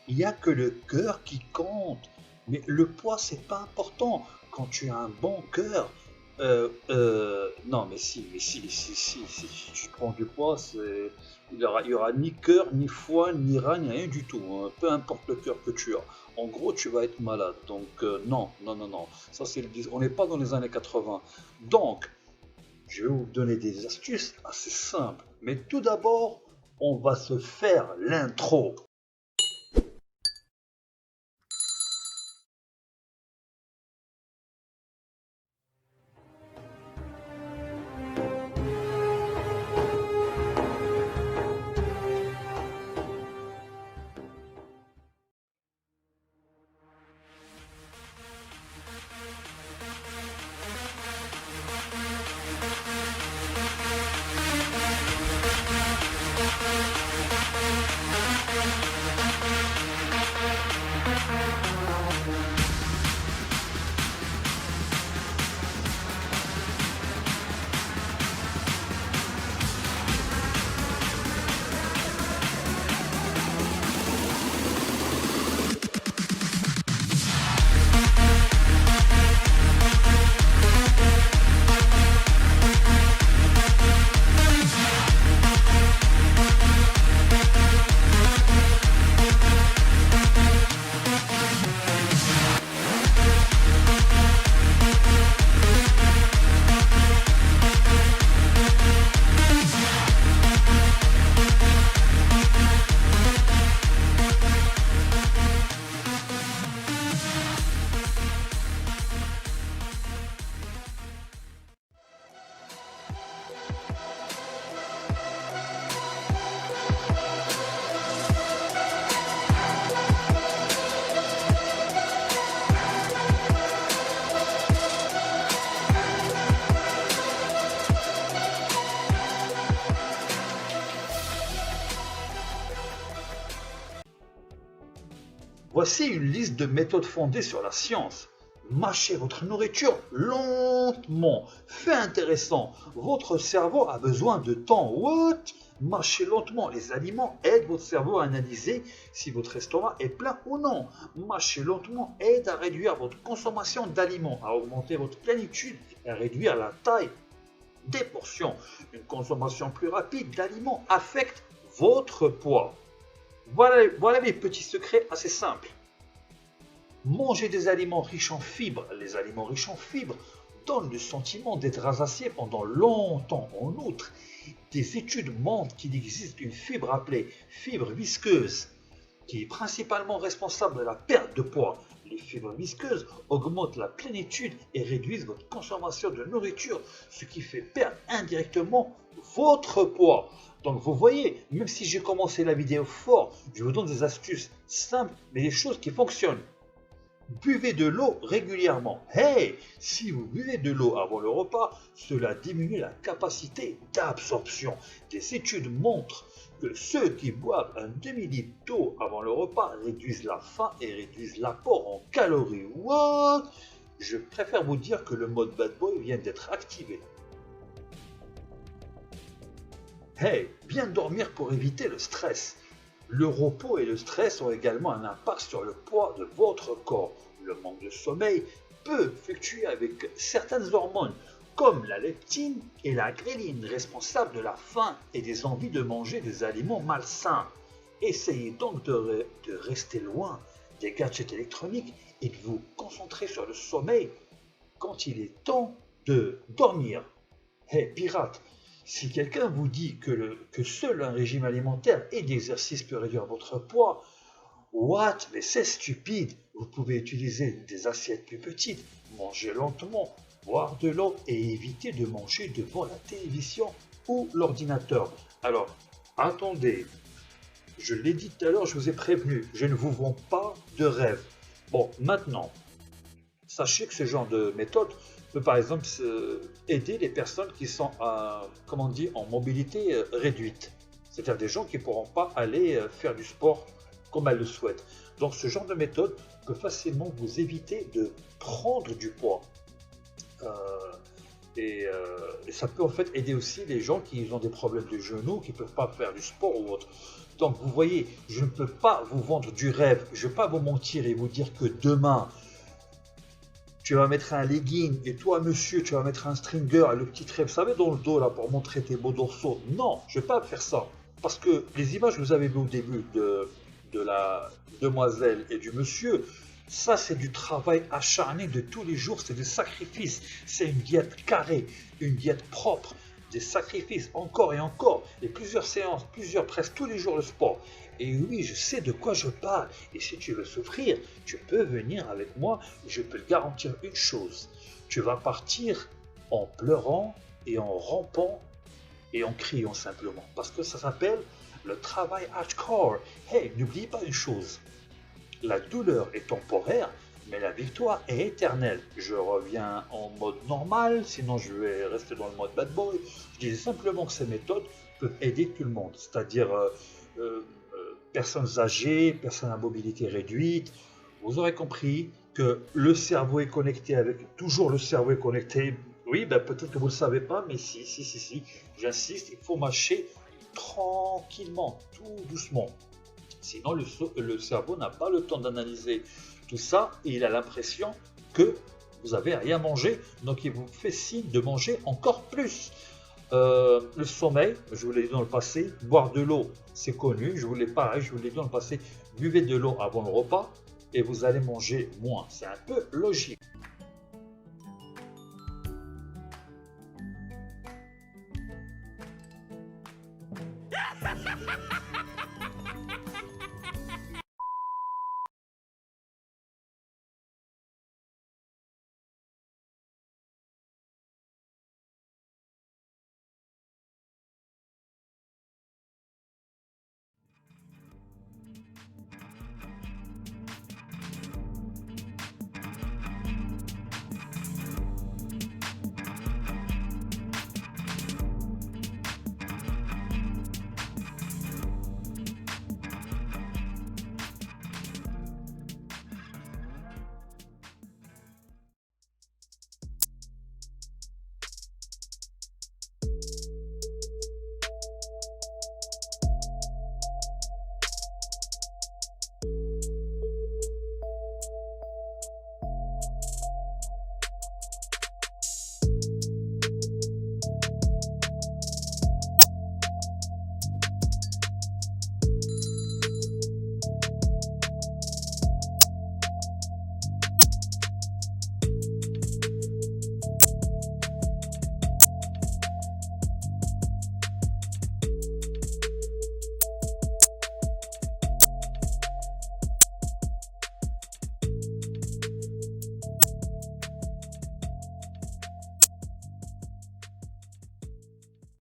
Il n'y a que le cœur qui compte. Mais le poids, c'est pas important. Quand tu as un bon cœur, non, mais si tu prends du poids, il y aura ni cœur, ni foie, ni rein, ni rien du tout, hein. Peu importe le cœur que tu as. En gros, tu vas être malade. Donc, non, non, non, non. Ça, on n'est pas dans les années 80. Donc, je vais vous donner des astuces assez simples. Mais tout d'abord, on va se faire l'intro. Voici une liste de méthodes fondées sur la science. Mâchez votre nourriture lentement. Fait intéressant. Votre cerveau a besoin de temps. What? Mâchez lentement. Les aliments aident votre cerveau à analyser si votre estomac est plein ou non. Mâchez lentement aide à réduire votre consommation d'aliments, à augmenter votre plénitude et à réduire la taille des portions. Une consommation plus rapide d'aliments affecte votre poids. Voilà les petits secrets assez simples. Manger des aliments riches en fibres. Les aliments riches en fibres donnent le sentiment d'être rassasié pendant longtemps. En outre, des études montrent qu'il existe une fibre appelée fibre visqueuse qui est principalement responsable de la perte de poids. Les fibres visqueuses augmentent la plénitude et réduisent votre consommation de nourriture, ce qui fait perdre indirectement votre poids. Donc vous voyez, même si j'ai commencé la vidéo fort, je vous donne des astuces simples, mais des choses qui fonctionnent. Buvez de l'eau régulièrement. Hey, si vous buvez de l'eau avant le repas, cela diminue la capacité d'absorption. Des études montrent que ceux qui boivent un demi-litre d'eau avant le repas réduisent la faim et réduisent l'apport en calories. What? Je préfère vous dire que le mode bad boy vient d'être activé. Hey, bien dormir pour éviter le stress. Le repos et le stress ont également un impact sur le poids de votre corps. Le manque de sommeil peut fluctuer avec certaines hormones, comme la leptine et la gréline, responsables de la faim et des envies de manger des aliments malsains. Essayez donc de rester loin des gadgets électroniques et de vous concentrer sur le sommeil quand il est temps de dormir. Hey pirate, si quelqu'un vous dit que seul un régime alimentaire et d'exercice peut réduire votre poids, what? Mais c'est stupide. Vous pouvez utiliser des assiettes plus petites, manger lentement, boire de l'eau et éviter de manger devant la télévision ou l'ordinateur. Alors, attendez, je l'ai dit tout à l'heure, je vous ai prévenu, je ne vous vends pas de rêve. Bon, maintenant, sachez que ce genre de méthode peut par exemple aider les personnes qui sont comment on dit, en mobilité réduite. C'est-à-dire des gens qui ne pourront pas aller faire du sport comme elles le souhaitent. Donc ce genre de méthode peut facilement vous éviter de prendre du poids. Euh, et ça peut en fait aider aussi les gens qui ont des problèmes de genoux, qui ne peuvent pas faire du sport ou autre. Donc vous voyez, je ne peux pas vous vendre du rêve, je ne vais pas vous mentir et vous dire que demain, tu vas mettre un legging et toi, monsieur, tu vas mettre un stringer et le petit trait, vous savez, dans le dos là pour montrer tes beaux dorsaux. Non, je ne vais pas faire ça. Parce que les images que vous avez vues au début de la demoiselle et du monsieur, ça c'est du travail acharné de tous les jours, c'est des sacrifices. C'est une diète carrée, une diète propre, des sacrifices encore et plusieurs séances, presque tous les jours le sport. Et oui, je sais de quoi je parle. Et si tu veux souffrir, tu peux venir avec moi. Je peux te garantir une chose. Tu vas partir en pleurant et en rampant et en criant simplement. Parce que ça s'appelle le travail hardcore. Hey, n'oublie pas une chose. La douleur est temporaire, mais la victoire est éternelle. Je reviens en mode normal, sinon je vais rester dans le mode bad boy. Je disais simplement que ces méthodes peuvent aider tout le monde. C'est-à-dire... personnes âgées, personnes à mobilité réduite. Vous aurez compris que le cerveau est connecté avec... Toujours le cerveau est connecté. Oui, ben peut-être que vous ne le savez pas, mais si. J'insiste, il faut mâcher tranquillement, tout doucement. Sinon, le cerveau n'a pas le temps d'analyser tout ça et il a l'impression que vous n'avez rien mangé. Donc, il vous fait signe de manger encore plus. Le sommeil, je vous l'ai dit dans le passé, boire de l'eau, c'est connu, je vous l'ai dit dans le passé, buvez de l'eau avant le repas et vous allez manger moins, c'est un peu logique.